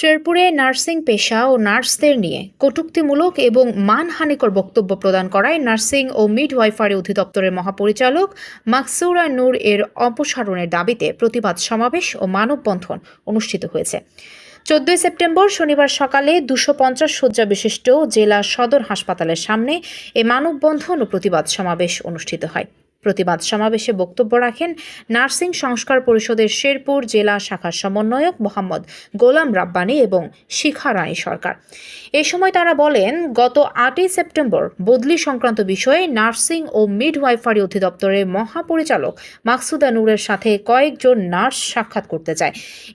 শেরপুরে নার্সিং পেশা ও নার্সদের নিয়ে কটূক্তিমূলক এবং মানহানিকর বক্তব্য প্রদান করায় নার্সিং ও মিডওয়াইফারি অধিদপ্তরের মহাপরিচালক মাকসুরা নূর এর অপসারণের দাবিতে প্রতিবাদ সমাবেশ ও মানববন্ধন অনুষ্ঠিত হয়েছে। 14 সেপ্টেম্বর শনিবার সকালে 250 শয্যা বিশিষ্ট জেলা সদর হাসপাতালের সামনে এ মানববন্ধন ও প্রতিবাদ সমাবেশ অনুষ্ঠিত হয়। প্রতিবাদ সমাবেশে বক্তব্য রাখেন নার্সিং সংস্কার পরিষদের শেরপুর জেলা শাখার সমন্বয়ক মোহাম্মদ গোলাম রাব্বানী এবং শিখা রানী সরকার। এ সময় তারা বলেন, গত 8 সেপ্টেম্বর বদলি সংক্রান্ত বিষয়ে নার্সিং ও মিডওয়াইফারি অধিদপ্তরের মহাপরিচালক মাকসুদা নূরের সাথে কয়েকজন নার্স সাক্ষাৎ করতে যায়।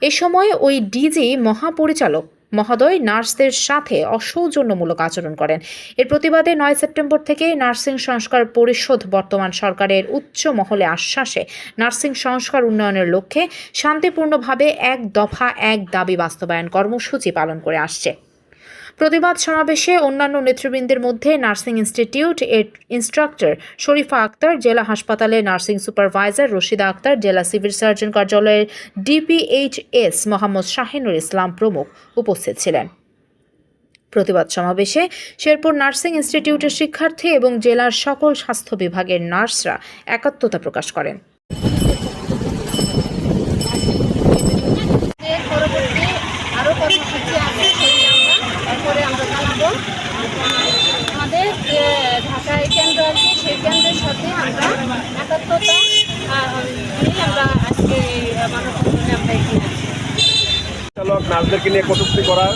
এ সময় ওই ডিজি মহাপরিচালক মহোদয় নার্সদের সাথে অসৌজন্যমূলক আচরণ করেন। এর প্রতিবাদে 9 সেপ্টেম্বর থেকে নার্সিং সংস্কার পরিষদ বর্তমান সরকারের উচ্চ মহলে আশ্বাসে নার্সিং সংস্কার উন্নয়নের লক্ষ্যে শান্তিপূর্ণভাবে এক দফা এক দাবি বাস্তবায়ন কর্মসূচি পালন করে আসছে। প্রতিবাদ সমাবেশে অন্যান্য নেতৃবৃন্দের মধ্যে নার্সিং ইনস্টিটিউট এর ইনস্ট্রাক্টর শরীফা আক্তার, জেলা হাসপাতালে নার্সিং সুপারভাইজার রশিদা আক্তার, জেলা সিভিল সার্জন কার্যালয়ের ডিপিএইচএস মোহাম্মদ শাহিনুর ইসলাম প্রমুখ উপস্থিত ছিলেন। প্রতিবাদ সমাবেশে শেরপুর নার্সিং ইনস্টিটিউটের শিক্ষার্থী এবং জেলার সকল স্বাস্থ্য বিভাগের নার্সরা একাত্মতা প্রকাশ করেন। আমাদের যে ঢাকায় কেন্দ্র আছে সেই কেন্দ্রের সাথে আমরা একাত্মতা নিয়ে আমরা আজকে মানববন্ধনে আমরা এগিয়ে আছি। নার্সদেরকে নিয়ে কটূক্তি করা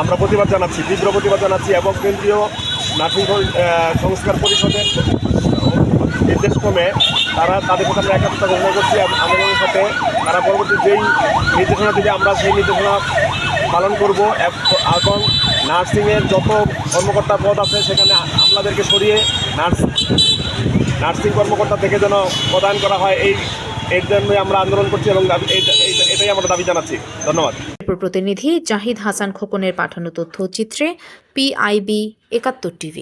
আমরা প্রতিবাদ জানাচ্ছি, তীব্র প্রতিবাদ জানাচ্ছি এবং কেন্দ্রীয় নার্সিং সংস্কার পরিষদের নির্দেশক্রমে তাদের সাথে আমরা একাত্মতা ঘোষণা করছি। আমাদের সাথে তারা পরবর্তী যেই নির্দেশনা দিবে আমরা সেই নির্দেশনা পালন করব। এখন নার্সিংয়ের যত কর্মকর্তা পদ আছে সেখানে আমলাদেরকে সরিয়ে নার্সিং কর্মকর্তা থেকে যেন প্রদান করা হয়, এর জন্যই আমরা আন্দোলন করছি এবং এটাই আমরা দাবি জানাচ্ছি। ধন্যবাদ। প্রতিনিধি জাহিদ হাসান খোকনের পাঠানো তথ্যচিত্রে PIB 71 TV।